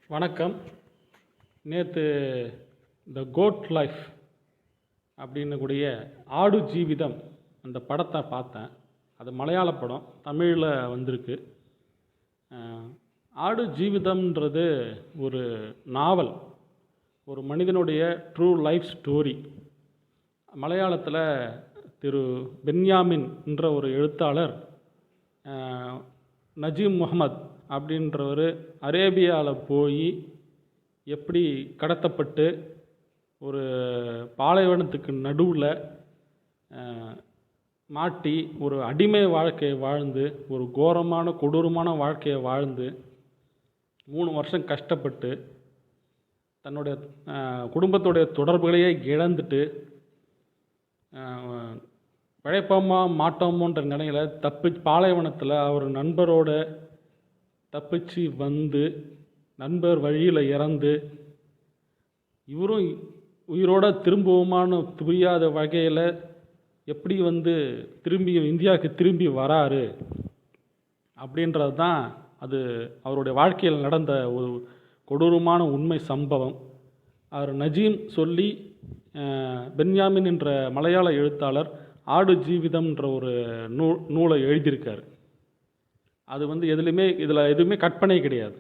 வணக்கம். நேற்று த code life அப்படின்னு கூடிய ஆடு ஜீவிதம் அந்த படத்தை பார்த்தேன். அது மலையாள படம், தமிழில் வந்திருக்கு. ஆடு ஜீவிதம்ன்றது ஒரு நாவல், ஒரு மனிதனுடைய ட்ரூ லைஃப் ஸ்டோரி. மலையாளத்தில் திரு பென்யாமின் என்ற ஒரு எழுத்தாளர், நஜீம் முகமது அப்படின்றவர் அரேபியாவில் போய் எப்படி கடத்தப்பட்டு ஒரு பாலைவனத்துக்கு நடுவில் மாட்டி ஒரு அடிமை வாழ்க்கையை வாழ்ந்து, ஒரு கோரமான கொடூரமான வாழ்க்கையை வாழ்ந்து 3 வருஷம் கஷ்டப்பட்டு தன்னுடைய குடும்பத்துடைய தொடர்புகளையே இழந்துட்டு பிழைப்போமா மாட்டோமோன்ற நிலையில் பாலைவனத்தில் அவர் நண்பரோட தப்பிச்சு வந்து, நண்பர் வழியில் இறந்து, இவரும் உயிரோட திரும்பவுமான புரியாத வகையில் எப்படி திரும்பி இந்தியாவுக்கு திரும்பி வராரு அப்படின்றது தான் அது அவருடைய வாழ்க்கையில் நடந்த ஒரு கொடூரமான உண்மை சம்பவம். அவர் நஜீம் சொல்லி பென்யாமின் என்ற மலையாள எழுத்தாளர் ஆடு ஜீவிதம்ன்ற ஒரு நூலை எழுதியிருக்கார். அது இதில் எதுவுமே கற்பனை கிடையாது.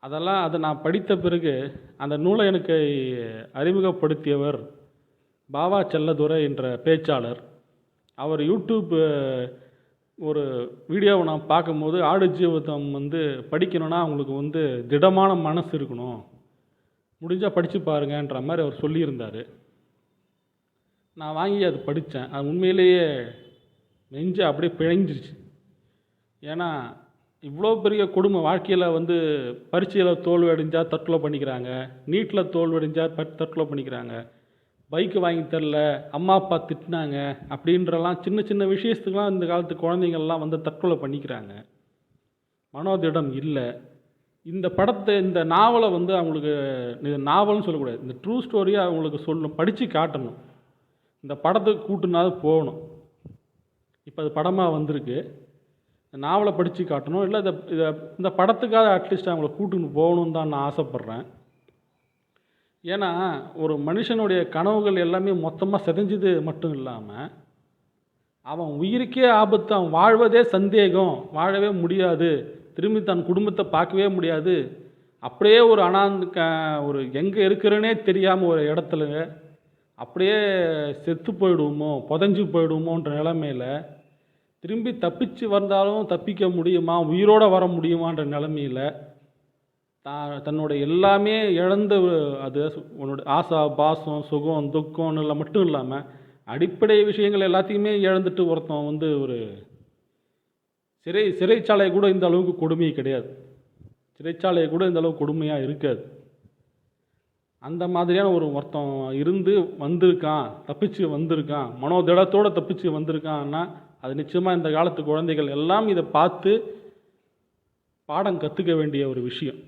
அதை நான் படித்த பிறகு அந்த நூலை எனக்கு அறிமுகப்படுத்தியவர் பாவா செல்லதுரை என்ற பேச்சாளர். அவர் யூடியூப் ஒரு வீடியோவை நான் பார்க்கும்போது, ஆடு ஜீவிதம் படிக்கணும்னா அவங்களுக்கு திடமான மனசு இருக்கணும், முடிஞ்சால் படித்து பாருங்கன்ற மாதிரி அவர் சொல்லியிருந்தார். நான் வாங்கி அது படித்தேன். அது உண்மையிலேயே நெஞ்சு அப்படியே பிழைஞ்சிருச்சு. ஏன்னா இவ்வளோ பெரிய கொடுமை வாழ்க்கையில் பரீட்சையில் தோல்வி அடைஞ்சால் தற்கொலை பண்ணிக்கிறாங்க, நீட்டில் தோல்வி அடைஞ்சால் தற்கொலை பண்ணிக்கிறாங்க, பைக்கு வாங்கி தரல, அம்மா அப்பா திட்டினாங்க அப்படின்றலாம் சின்ன சின்ன விஷயத்துக்கெலாம் இந்த காலத்து குழந்தைங்கள்லாம் தற்கொலை பண்ணிக்கிறாங்க. மனோதிடம் இல்லை. இந்த நாவலை அவங்களுக்கு, இது நாவல்னு சொல்லக்கூடாது, இந்த ட்ரூ ஸ்டோரியை அவங்களுக்கு படித்து காட்டணும். இந்த படத்துக்கு கூட்டுனாவது போகணும். இப்போ அது படமாக வந்திருக்கு. இந்த நாவலை படித்து காட்டணும். இல்லை இந்த படத்துக்காக அட்லீஸ்ட் அவங்கள கூட்டுன்னு போகணுன்னு தான் நான் ஆசைப்பட்றேன். ஏன்னா ஒரு மனுஷனுடைய கனவுகள் எல்லாமே மொத்தமாக சிதைஞ்சது மட்டும் இல்லாமல், அவன் உயிருக்கே ஆபத்து, அவன் வாழ்வதே சந்தேகம், வாழவே முடியாது, திரும்பி தன் குடும்பத்தை பார்க்கவே முடியாது, அப்படியே ஒரு ஒரு எங்கே இருக்கிறேனே தெரியாமல் ஒரு இடத்துல அப்படியே செத்து போயிடுவோமோ, புதஞ்சு போயிடுவோமோன்ற நிலைமையில், திரும்பி தப்பிச்சு வந்தாலும் தப்பிக்க முடியுமா, உயிரோடு வர முடியுமான்ற நிலைமையில் தன்னோட எல்லாமே இழந்த, அது உன்னோட ஆசா பாசம் சுகம் துக்கம்னு மட்டும் இல்லாமல் அடிப்படை விஷயங்கள் எல்லாத்தையுமே இழந்துட்டு ஒருத்தன் ஒரு சிறைச்சாலை கூட இந்த அளவுக்கு கொடுமை கிடையாது. சிறைச்சாலை கூட இந்த அளவுக்கு கொடுமையாக இருக்காது. அந்த மாதிரியான ஒருத்தன் இருந்து வந்திருக்கான், தப்பிச்சு வந்திருக்கான், மனோதிடத்தோடு தப்பிச்சு வந்திருக்கான்னா அது நிச்சயமாக இந்த காலத்து குழந்தைகள் எல்லாம் இதை பார்த்து பாடம் கற்றுக்க வேண்டிய ஒரு விஷயம்.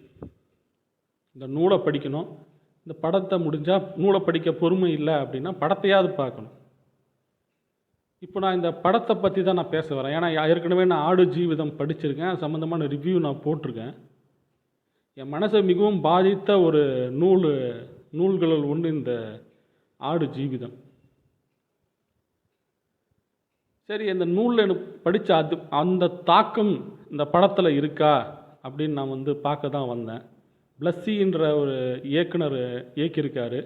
இந்த நூலை படிக்கணும். இந்த படத்தை முடிஞ்சால், நூலை படிக்க பொறுமை இல்லை அப்படின்னா படத்தையாவது பார்க்கணும். இப்போ நான் இந்த படத்தை பற்றி தான் நான் பேச வரேன். ஏன்னா ஏற்கனவே நான் ஆடு ஜீவிதம் படிச்சிருக்கேன், சம்மந்தமான ரிவ்யூ நான் போட்டிருக்கேன். என் மனசை மிகவும் பாதித்த ஒரு நூல்களில் ஒன்று இந்த ஆடு ஜீவிதம். சரி, இந்த நூலில் எனக்கு படித்த அந்த தாக்கம் இந்த படத்தில் இருக்கா அப்படின்னு நான் பார்க்க தான் வந்தேன். பிளஸ்ஸின்ற ஒரு இயக்குனர் இயக்கியிருக்காரு.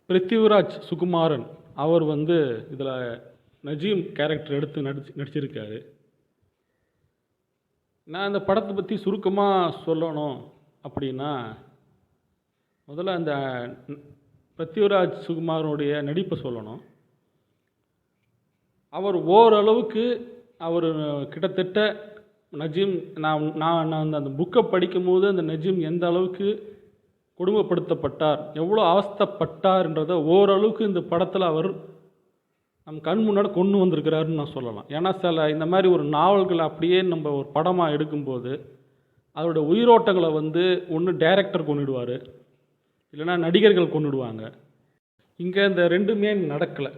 பிருத்திவிராஜ் சுகுமாரன் அவர் இதில் நஜீம் கேரக்டர் எடுத்து நடிச்சிருக்காரு. நான் இந்த படத்தை பற்றி சுருக்கமாக சொல்லணும் அப்படின்னா, முதல்ல அந்த பிருத்திவிராஜ் சுகுமாரனுடைய நடிப்பை சொல்லணும். அவர் ஓரளவுக்கு கிட்டத்தட்ட நஜீம், நான் அந்த புக்கை படிக்கும்போது அந்த நஜீம் எந்த அளவுக்கு கொடுமைப்படுத்தப்பட்டார், எவ்வளோ அவஸ்தைப்பட்டார்ன்றதை ஓரளவுக்கு இந்த படத்தில் அவர் நம் கண் முன்னாடி கொண்டு வந்திருக்கிறாருன்னு நான் சொல்லலாம். ஏன்னா இந்த மாதிரி ஒரு நாவல்களை அப்படியே நம்ம ஒரு படமாக எடுக்கும்போது அதோட உயிரோட்டங்களை ஒன்று டைரக்டர் கொண்டுடுவார், இல்லைன்னா நடிகர்கள் கொண்டுடுவாங்க. இங்கே இந்த ரெண்டுமே நடக்கலை.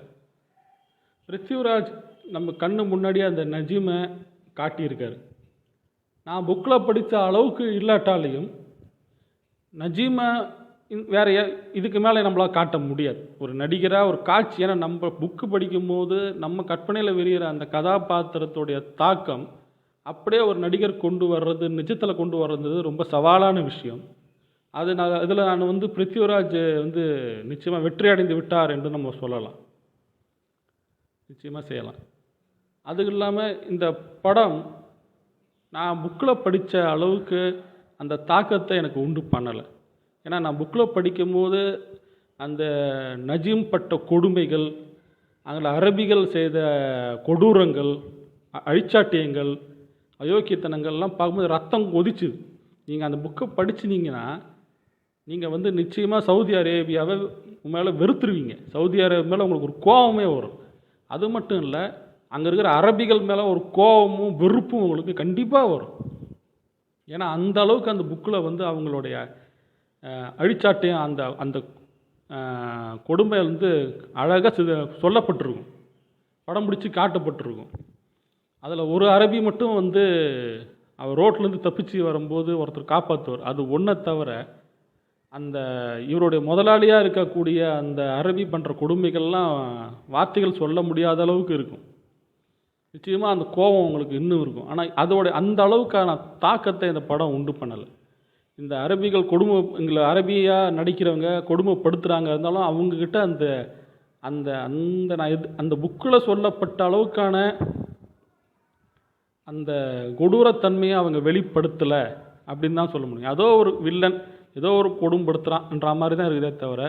பிருத்திவிராஜ் நம்ம கண்ணு முன்னாடியே அந்த நஜீமை காட்டியிருக்காரு. நான் புக்கில் படித்த அளவுக்கு இல்லாட்டாலையும் நஜீமை வேற இதுக்கு மேலே நம்மளால் காட்ட முடியாது. ஒரு நடிகராக ஒரு காட்சி, ஏன்னா நம்ம புக்கு படிக்கும்போது நம்ம கற்பனையில் விரிகிற அந்த கதாபாத்திரத்துடைய தாக்கம் அப்படியே ஒரு நடிகர் கொண்டு வர்றது, நிஜத்தில் கொண்டு வர்றது ரொம்ப சவாலான விஷயம். இதில் நான் வந்து பிருத்திவிராஜ் வந்து நிச்சயமாக வெற்றி அடைந்து விட்டார் என்று நம்ம சொல்லலாம், நிச்சயமாக செய்யலாம். அதுவும் இல்லாமல் இந்த படம் நான் புக்கில் படித்த அளவுக்கு அந்த தாக்கத்தை எனக்கு உண்டு பண்ணலை. ஏன்னா நான் புக்கில் படிக்கும்போது அந்த நஜீம் பட்ட கொடுமைகள், அதில் அரபிகள் செய்த கொடூரங்கள், அழிச்சாட்டியங்கள், அயோக்கியத்தனங்கள்லாம் பார்க்கும்போது ரத்தம் கொதிச்சுது. நீங்கள் அந்த புக்கை படிச்சினீங்கன்னா நீங்கள் வந்து நிச்சயமாக சவுதி அரேபியாவை மேலே வெறுத்துருவீங்க. சவுதி அரேபியா மேலே உங்களுக்கு ஒரு கோபமே வரும். அது மட்டும் இல்லை, அங்கே இருக்கிற அரபிகள் மேலே ஒரு கோபமும் வெறுப்பும் உங்களுக்கு கண்டிப்பாக வரும். ஏன்னா அந்த அளவுக்கு அந்த புக்கில் வந்து அவங்களுடைய அழிச்சாட்டையும் அந்த அந்த கொடுமை வந்து அழகாக சொல்லப்பட்டிருக்கும், படம் பிடிச்சி காட்டப்பட்டிருக்கும். அதில் ஒரு அரபி மட்டும் வந்து அவர் ரோட்லேருந்து தப்பிச்சு வரும்போது ஒருத்தர் காப்பாற்றுவார். அது ஒன்றை தவிர அந்த இவருடைய முதலாளியாக இருக்கக்கூடிய அந்த அரபி பண்ணுற கொடுமைகள்லாம் வார்த்தைகள் சொல்ல முடியாத அளவுக்கு இருக்கும். நிச்சயமாக அந்த கோபம் உங்களுக்கு இன்னும் இருக்கும். ஆனால் அதோட அந்த அளவுக்கான தாக்கத்தை இந்த படம் உண்டு பண்ணலை. இந்த அரபிகள் எங்களை அரபியாக நடிக்கிறவங்க கொடுமைப்படுத்துகிறாங்க இருந்தாலும் அவங்கக்கிட்ட அந்த அந்த அந்த நான் அந்த புக்கில் சொல்லப்பட்ட அளவுக்கான அந்த கொடூரத்தன்மையை அவங்க வெளிப்படுத்தலை அப்படின்னு தான் சொல்ல முடியும். ஏதோ ஒரு வில்லன் ஏதோ ஒரு கொடுமைப்படுத்துகிறான்ன்ற மாதிரி தான் இருக்குதே தவிர,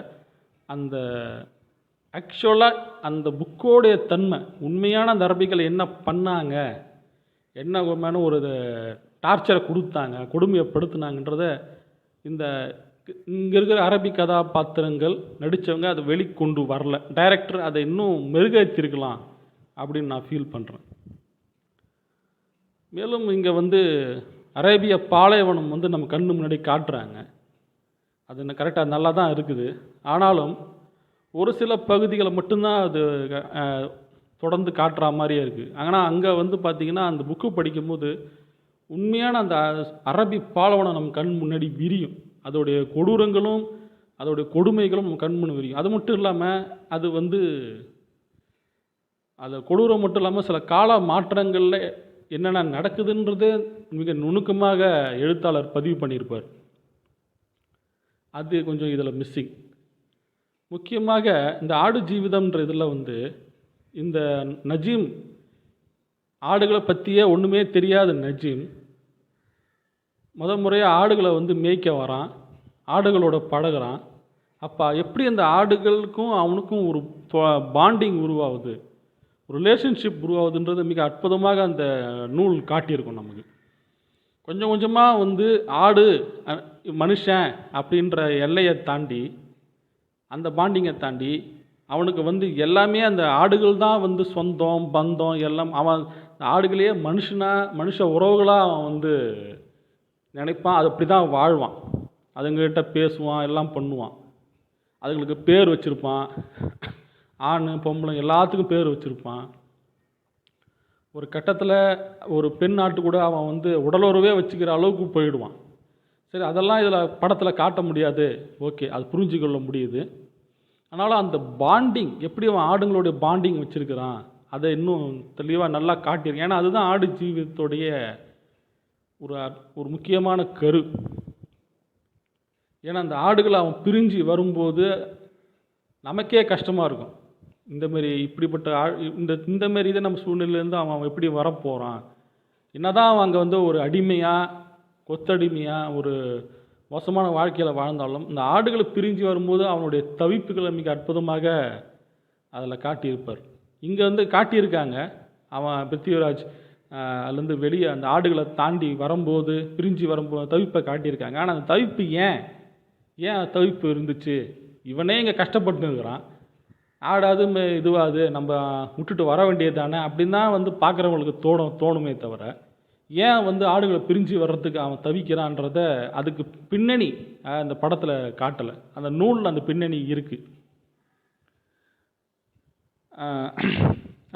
அந்த ஆக்சுவலாக அந்த புக்கோடைய தன்மை, உண்மையான அந்த அரபிகள் என்ன பண்ணாங்க, என்ன ஒரு டார்ச்சரை கொடுத்தாங்க, கொடுமையப்படுத்தினாங்கன்றத இந்த இங்கே இருக்கிற அரபி கதாபாத்திரங்கள் நடித்தவங்க அதை வெளிக்கொண்டு வரல. டைரக்டர் அதை இன்னும் மெருகேற்றிருக்கலாம் அப்படின்னு நான் ஃபீல் பண்ணுறேன். மேலும் இங்கே வந்து அரேபிய பாலைவனம் வந்து நம்ம கண்ணு முன்னாடி காட்டுறாங்க. அது என்ன கரெக்டாக நல்லா தான் இருக்குது. ஆனாலும் ஒரு சில பகுதிகளை மட்டும்தான் அது தொடர்ந்து காட்டுற மாதிரியே இருக்குது. ஆனால் அங்கே வந்து பார்த்திங்கன்னா அந்த புக்கு படிக்கும்போது உண்மையான அந்த அரபி பாலைவனம் நம்ம கண் முன்னாடி விரியும். அதோடைய கொடூரங்களும் அதோடைய கொடுமைகளும் நம்ம கண் முன்னாடி விரியும். அது மட்டும் இல்லாமல் அது வந்து அது கொடூரம் மட்டும் இல்லாமல் சில கால மாற்றங்களில் என்னென்ன நடக்குதுன்றது மிக நுணுக்கமாக எழுத்தாளர் பதிவு பண்ணியிருப்பார். அது கொஞ்சம் இதில் மிஸ்ஸிங். முக்கியமாக இந்த ஆடு ஜீவிதம்ன்ற இதில் வந்து இந்த நஜீம் ஆடுகளை பற்றியே ஒன்றுமே தெரியாத நஜீம் முறையாக ஆடுகளை வந்து மேய்க்க வரான், ஆடுகளோட பழகுறான். அப்போ எப்படி அந்த ஆடுகளுக்கும் அவனுக்கும் ஒரு பாண்டிங் உருவாகுது, ஒரு ரிலேஷன்ஷிப் உருவாகுதுன்றது மிக அற்புதமாக அந்த நூல் காட்டியிருக்கும். நமக்கு கொஞ்சம் கொஞ்சமாக வந்து ஆடு மனுஷன் அப்படின்ற எல்லையை தாண்டி, அந்த பாண்டிங்கை தாண்டி அவனுக்கு வந்து எல்லாமே அந்த ஆடுகள் தான் வந்து சொந்தம் பந்தம் எல்லாம். அவன் ஆடுகளையே மனுஷ உறவுகளாக அவன் வந்து நினைப்பான். அது அப்படி தான் வாழ்வான். அதுங்ககிட்ட பேசுவான், எல்லாம் பண்ணுவான். அதுங்களுக்கு பேர் வச்சுருப்பான், ஆண் பொம்பளை எல்லாத்துக்கும் பேர் வச்சுருப்பான். ஒரு கட்டத்தில் ஒரு பெண் ஆட்டு கூட அவன் வந்து உடலுறவே வச்சுக்கிற அளவுக்கு போயிடுவான். சரி, அதெல்லாம் இதில் படத்தில் காட்ட முடியாது, ஓகே, அது புரிஞ்சுக்கொள்ள முடியுது. ஆனாலும் அந்த பாண்டிங் எப்படி அவன் ஆடுங்களுடைய பாண்டிங் வச்சுருக்கிறான் அதை இன்னும் தெளிவாக நல்லா காட்டியிருக்கேன். ஏன்னா அதுதான் ஆடு ஜீவிதத்துடைய ஒரு முக்கியமான கரு. ஏன்னா அந்த ஆடுகளை அவன் பிரிஞ்சு வரும்போது நமக்கே கஷ்டமாக இருக்கும். இந்தமாரி இப்படிப்பட்ட இந்தமாரி இதை நம்ம சூழ்நிலையிலேருந்து அவன் எப்படி வரப்போகிறான், என்னதான் அவன் அங்கே வந்து ஒரு அடிமையாக கொத்தடிமையாக ஒரு மோசமான வாழ்க்கையில் வாழ்ந்தாலும் இந்த ஆடுகளை பிரிஞ்சு வரும்போது அவனுடைய தவிப்புகளை மிக அற்புதமாக அதில் காட்டியிருப்பார். இங்கே வந்து காட்டியிருக்காங்க, அவன் பிருத்திவிராஜ் அதுலேருந்து வெளியே அந்த ஆடுகளை தாண்டி வரும்போது பிரிஞ்சு வரும்போது தவிப்பை காட்டியிருக்காங்க. ஆனால் அந்த தவிப்பு ஏன் தவிப்பு இருந்துச்சு, இவனே இங்கே கஷ்டப்பட்டு இருக்கிறான், ஆடாது இதுவாது நம்ம விட்டுட்டு வர வேண்டியது தானே அப்படின்னு தான் வந்து பார்க்குறவங்களுக்கு தோணுமே தவிர, ஏன் வந்து ஆடுகளை பிரிஞ்சு வர்றதுக்கு அவன் தவிக்கிறான்றத அதுக்கு பின்னணி அந்த படத்தில் காட்டலை. அந்த நூலில் அந்த பின்னணி இருக்குது.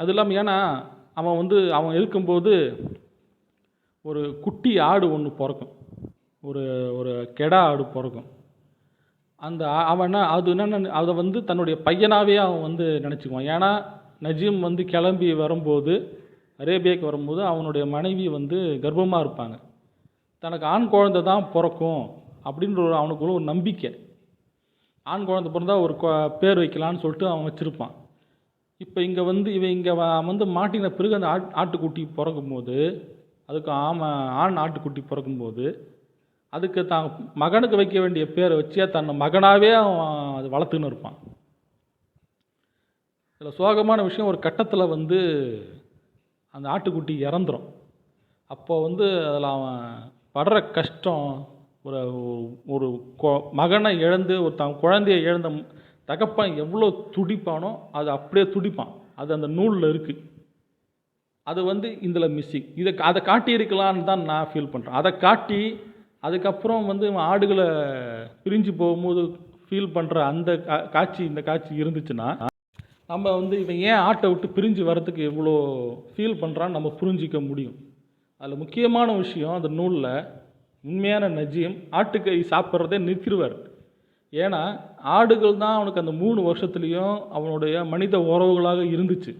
அது இல்லாமல் ஏன்னா அவன் இருக்கும்போது ஒரு குட்டி ஆடு ஒன்று பிறக்கும். ஒரு ஒரு கெடா ஆடு பிறக்கும். அவன் அது என்னென்ன அதை வந்து தன்னுடைய பையனாகவே அவன் வந்து நினச்சிக்குவான். ஏன்னா நஜீம் வந்து கிளம்பி வரும்போது, அரேபியாவுக்கு வரும்போது அவனுடைய மனைவி வந்து கர்ப்பமாக இருப்பாங்க. தனக்கு ஆண் குழந்தை தான் பிறக்கும் அப்படின்ற அவனுக்குள்ள ஒரு நம்பிக்கை. ஆண் குழந்தை பிறந்தா ஒரு பேர் வைக்கலான்னு சொல்லிட்டு அவன் வச்சுருப்பான். இப்போ இங்கே வந்து மாட்டின பிறகு அந்த ஆட்டுக்குட்டி பிறக்கும்போது, அதுக்கு ஆண் ஆட்டுக்குட்டி பிறக்கும்போது, அதுக்கு தான் மகனுக்கு வைக்க வேண்டிய பேரை வச்சு தன்னை மகனாகவே அவன் அது வளர்த்துன்னு இருப்பான். இதில் சோகமான விஷயம், ஒரு கட்டத்தில் வந்து அந்த ஆட்டுக்குட்டி இறந்துடும். அப்போ வந்து அதில் அவன் படுற கஷ்டம், ஒரு ஒரு மகனை இழந்து ஒரு குழந்தையை இழந்த தகப்பன் எவ்வளோ துடிப்பானோ அது அப்படியே துடிப்பான். அது அந்த நூலில் இருக்குது. அது வந்து இதில் மிஸ்ஸிங். அதை காட்டியிருக்கலான்னு தான் நான் ஃபீல் பண்ணுறேன். அதை காட்டி அதுக்கப்புறம் வந்து ஆடுகளை பிரிஞ்சு போகும்போது ஃபீல் பண்ணுற அந்த காட்சி இந்த காட்சி இருந்துச்சுன்னா, நம்ம வந்து இவன் ஏன் ஆட்டை விட்டு பிரிஞ்சு வர்றதுக்கு எவ்வளோ ஃபீல் பண்ணுறான்னு நம்ம புரிஞ்சிக்க முடியும். அதில் முக்கியமான விஷயம், அந்த நூலில் உண்மையான நஜீம் ஆட்டுக்கறி சாப்பிட்றதே நிறுத்திடுவார். ஏன்னா ஆடுகள் தான் அவனுக்கு அந்த 3 வருஷத்துலேயும் அவனுடைய மனித உறவுகளாக இருந்துச்சு.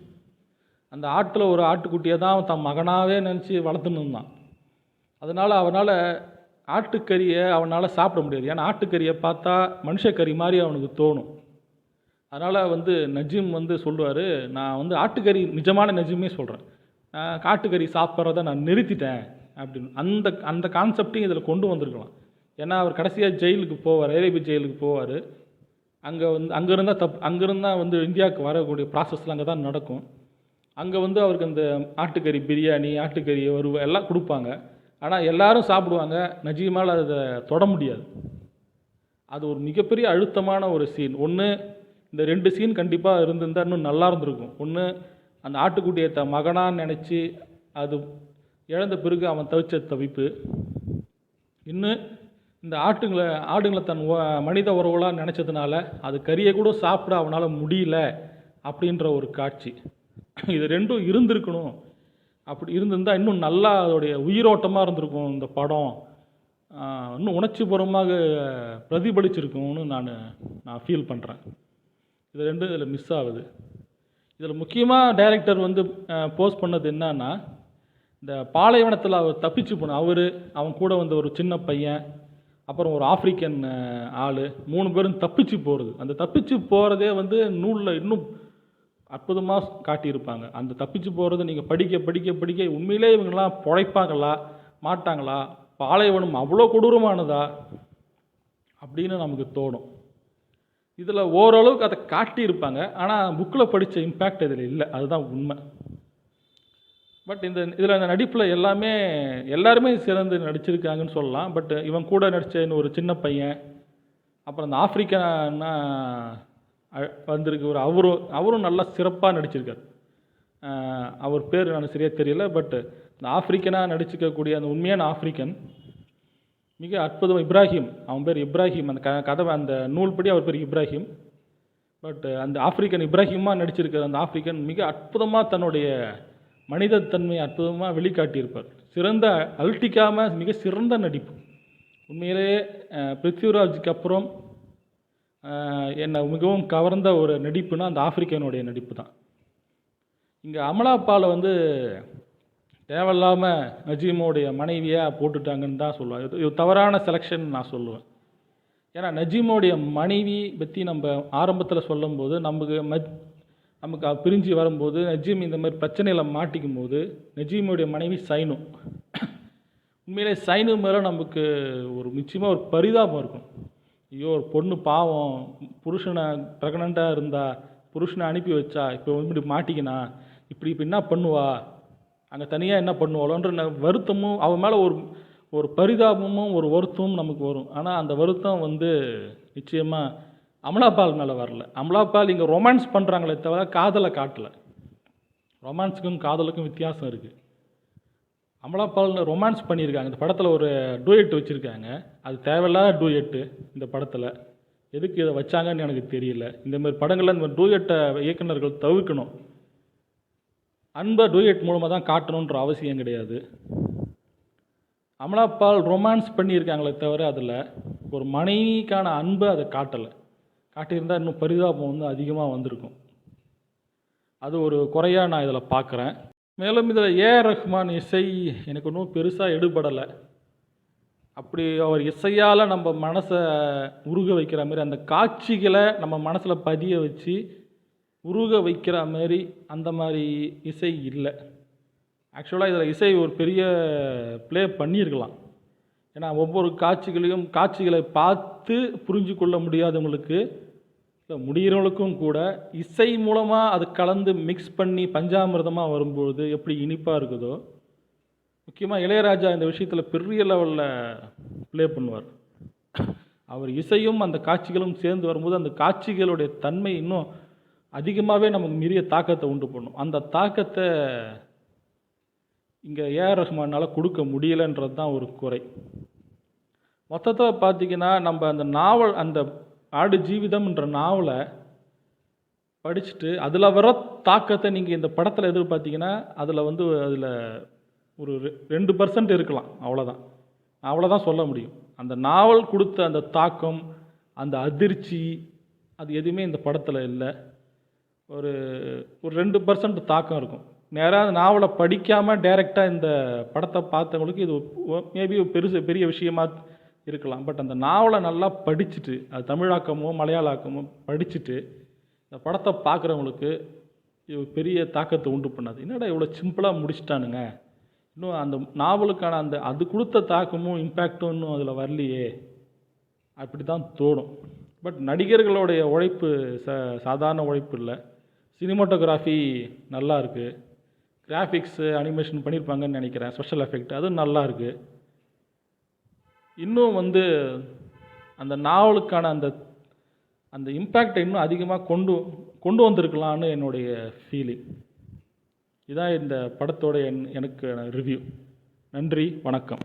அந்த ஆட்டில் ஒரு ஆட்டுக்குட்டியை தான் அவன் தன் மகனாகவே நினச்சி வளர்த்துன்னு இருந்தான். அதனால் அவனால் ஆட்டுக்கறியை அவனால் சாப்பிட முடியாது. ஏன்னா ஆட்டுக்கறியை பார்த்தா மனுஷக்கறி மாதிரி அவனுக்கு தோணும். அதனால் வந்து நஜீம் வந்து சொல்லுவார், நான் வந்து ஆட்டுக்கறி, நிஜமான நஜீமே சொல்கிறேன், ஆட்டுக்கறி சாப்பிட்றத நான் நிறுத்திட்டேன் அப்படின்னு. அந்த கான்செப்டையும் இதில் கொண்டு வந்திருக்கலாம். ஏன்னா அவர் கடைசியாக ஜெயிலுக்கு போவார், அரேபிய ஜெயிலுக்கு போவார். அங்கேருந்தால் வந்து இந்தியாவுக்கு வரக்கூடிய ப்ராசஸ்லாம் அங்கே தான் நடக்கும். அங்கே வந்து அவருக்கு அந்த ஆட்டுக்கறி பிரியாணி, ஆட்டுக்கறி வறுவல் எல்லாம் கொடுப்பாங்க. ஆனால் எல்லாரும் சாப்பிடுவாங்க, நஜீமால் அதை தொட முடியாது. அது ஒரு மிகப்பெரிய அழுத்தமான ஒரு சீன். ஒன்று, இந்த 2 சீன் கண்டிப்பாக இருந்திருந்தால் இன்னும் நல்லா இருந்திருக்கும். ஒன்று, அந்த ஆட்டுக்குட்டியை மகனான்னு நினச்சி அது இழந்த பிறகு அவன் தவிச்ச தவிப்பு. இன்னும் இந்த ஆடுங்களை தன் மனித உறவுகளாக நினச்சதுனால அது கறியை கூட சாப்பிட அவனால் முடியல அப்படின்ற ஒரு காட்சி. இது 2ம் இருந்திருக்கணும். அப்படி இருந்திருந்தால் இன்னும் நல்லா அதோடைய உயிரோட்டமாக இருந்திருக்கும். இந்த படம் இன்னும் உணர்ச்சிபூர்வமாக பிரதிபலிச்சிருக்கும்னு நான் ஃபீல் பண்ணுறேன். இது 2 இதில் மிஸ் ஆகுது. இதில் முக்கியமாக டைரக்டர் வந்து போஸ்ட் பண்ணது என்னன்னா, இந்த பாலைவனத்தில் அவர் தப்பிச்சு போன அவன் கூட வந்து ஒரு சின்ன பையன், அப்புறம் ஒரு ஆப்பிரிக்கன் ஆள், 3 பேரும் தப்பிச்சு போகிறது. அந்த தப்பிச்சு போகிறதே வந்து நூலில் இன்னும் அற்புதமாக காட்டியிருப்பாங்க. அந்த தப்பிச்சு போகிறது நீங்கள் படிக்க படிக்க படிக்க உண்மையிலே இவங்கெல்லாம் பிழைப்பாங்களா மாட்டாங்களா, பாலைவனம் அவ்வளோ கொடூரமானதா அப்படின்னு நமக்கு தோணும். இதில் ஓரளவுக்கு அதை காட்டியிருப்பாங்க. ஆனால் புக்கில் படித்த இம்பேக்ட் இதில் இல்லை, அதுதான் உண்மை. பட் இதில் அந்த நடிப்பில் எல்லாருமே சிறந்து நடிச்சிருக்காங்கன்னு சொல்லலாம். பட் இவன் கூட நடித்த இன்னும் ஒரு சின்ன பையன், அப்புறம் அந்த ஆப்பிரிக்கனா வந்திருக்கு ஒரு அவரும் நல்லா சிறப்பாக நடிச்சிருக்கார். அவர் பேர் நான் சரியாக தெரியல. பட் இந்த ஆப்பிரிக்கனாக நடிச்சிக்கக்கூடிய அந்த உண்மையான ஆப்பிரிக்கன் மிக அற்புதம். இப்ராஹிம், அவன் பேர் இப்ராஹிம். அந்த கதை அந்த நூல்படி அவர் பேர் இப்ராஹிம். பட் அந்த ஆப்பிரிக்கன் இப்ராஹிமாக நடிச்சிருக்கிற அந்த ஆப்பிரிக்கன் மிக அற்புதமாக தன்னுடைய மனிதத்தன்மை அற்புதமாக வெளிக்காட்டியிருப்பார். அழட்டிக்காமல் மிக சிறந்த நடிப்பு. உண்மையிலேயே பிருத்திவிராஜுக்கு அப்புறம் என்னை மிகவும் கவர்ந்த ஒரு நடிப்புனா அந்த ஆப்பிரிக்கனுடைய நடிப்பு தான். இங்கே அமலாபாலை வந்து தேவையில்லாமல் நஜீமோடைய மனைவியாக போட்டுட்டாங்கன்னு தான் சொல்லுவேன். இது தவறான செலெக்ஷன் நான் சொல்லுவேன். ஏன்னா நஜீமோடைய மனைவி பற்றி நம்ம ஆரம்பத்தில் சொல்லும்போது நமக்கு பிரிஞ்சு வரும்போது நஜீம் இந்த மாதிரி பிரச்சனையில் மாட்டிக்கும் போது நஜீமுடைய மனைவி சைனு, உண்மையிலே சைனு மேலே நமக்கு ஒரு நிச்சயமாக ஒரு பரிதாபம் இருக்கும். ஐயோ, ஒரு பொண்ணு பாவம், புருஷனை ப்ரெக்னெண்ட்டாக இருந்தா, புருஷனை அனுப்பி வச்சா, இப்போ இப்படி மாட்டிக்கினா, இப்படி என்ன பண்ணுவா, அங்கே தனியாக என்ன பண்ணுவாளோன்ற வருத்தமும் அவன் மேலே ஒரு பரிதாபமும் ஒரு வருத்தமும் நமக்கு வரும். ஆனால் அந்த வருத்தம் வந்து நிச்சயமாக அமலாபால் மேலே வரல. அமலாபால் இங்கே ரொமான்ஸ் பண்ணுறாங்களே தவிர காதலை காட்டலை. ரொமான்ஸுக்கும் காதலுக்கும் வித்தியாசம் இருக்குது. அமலாபால் ரொமான்ஸ் பண்ணியிருக்காங்க. இந்த படத்தில் ஒரு டூயட் வச்சுருக்காங்க. அது தேவையில்லாத டூயட்டு இந்த படத்தில். எதுக்கு இதை வச்சாங்கன்னு எனக்கு தெரியல. இந்தமாதிரி படங்களில் இந்த டூயட்டை இயக்குநர்கள் தவிர்க்கணும். அன்பை டூயட் மூலமாக தான் காட்டணுன்ற அவசியம் கிடையாது. அமலா பால் ரொமான்ஸ் பண்ணியிருக்காங்களே தவிர அதில் ஒரு மனைவிக்கான அன்பை அதை காட்டலை. காட்டியிருந்தால் இன்னும் பரிதாபம் வந்து அதிகமாக வந்திருக்கும். அது ஒரு குறையாக நான் இதில் பார்க்குறேன். மேலும் இதில் ஏஆர் ரஹ்மான் இசை எனக்கு ஒன்றும் பெருசாக எடுபடலை. அப்படி அவர் இசையால் நம்ம மனசை உருக வைக்கிற மாதிரி, அந்த காட்சிகளை நம்ம மனசில் பதிய வச்சு உருக வைக்கிற மாதிரி அந்த மாதிரி இசை இல்லை. ஆக்சுவலாக இதில் இசை ஒரு பெரிய ப்ளே பண்ணியிருக்கலாம். ஏன்னா ஒவ்வொரு காட்சிகளை பார்த்து புரிஞ்சு கொள்ள முடியாதவங்களுக்கு, இல்லை முடிகிறவங்களுக்கும் கூட இசை மூலமாக அது கலந்து மிக்ஸ் பண்ணி பஞ்சாமிர்தமாக வரும்பொழுது எப்படி இனிப்பாக இருக்குதோ, முக்கியமாக இளையராஜா இந்த விஷயத்தில் பெரிய லெவலில் ப்ளே பண்ணுவார். அவர் இசையும் அந்த காட்சிகளும் சேர்ந்து வரும்போது அந்த காட்சிகளுடைய தன்மை இன்னும் அதிகமாகவே நமக்கு மிரிய தாக்கத்தை உண்டு பண்ணும். அந்த தாக்கத்தை இங்கே ஏஆர் ரஹ்மானால் கொடுக்க முடியலைன்றது தான் ஒரு குறை. மொத்தத்தை பார்த்திங்கன்னா, நம்ம அந்த நாவல், அந்த ஆடு ஜீவிதம்ன்ற நாவலை படிச்சுட்டு அதில் வர தாக்கத்தை நீங்கள் இந்த படத்தில் எதிர்பார்த்தீங்கன்னா அதில் ஒரு 2% இருக்கலாம். அவ்வளோதான் சொல்ல முடியும். அந்த நாவல் கொடுத்த அந்த தாக்கம், அந்த அதிர்ச்சி, அது எதுவுமே இந்த படத்தில் இல்லை. ஒரு 2% தாக்கம் இருக்கும். நேராக நாவலை படிக்காமல் டைரெக்டாக இந்த படத்தை பார்த்தவங்களுக்கு இது மேபி பெரிய விஷயமாக இருக்கலாம். பட் அந்த நாவலை நல்லா படிச்சுட்டு, அது தமிழாக்கமோ மலையாளாக்கமோ படிச்சுட்டு இந்த படத்தை பார்க்குறவங்களுக்கு இது பெரிய தாக்கத்தை உண்டு பண்ணாது. என்னடா இவ்வளோ சிம்பிளாக முடிச்சிட்டானுங்க, இன்னும் அந்த நாவலுக்கான அது கொடுத்த தாக்கமும் இம்பேக்டும் இன்னும் அதில் வரலையே, அப்படி தான் தோணும். பட் நடிகர்களுடைய உழைப்பு சாதாரண உழைப்பு இல்லை. சினிமாட்டோகிராஃபி நல்லா இருக்குது, கிராஃபிக்ஸு அனிமேஷன் பண்ணியிருப்பாங்கன்னு நினைக்கிறேன், ஸ்பெஷல் எஃபெக்ட் அதுவும் நல்லா இருக்குது. இன்னும் அந்த நாவலுக்கான அந்த இம்பேக்டை இன்னும் அதிகமாக கொண்டு வந்திருக்கலான்னு என்னுடைய ஃபீலிங். இதான் இந்த படத்தோட எனக்கு ரிவ்யூ. நன்றி, வணக்கம்.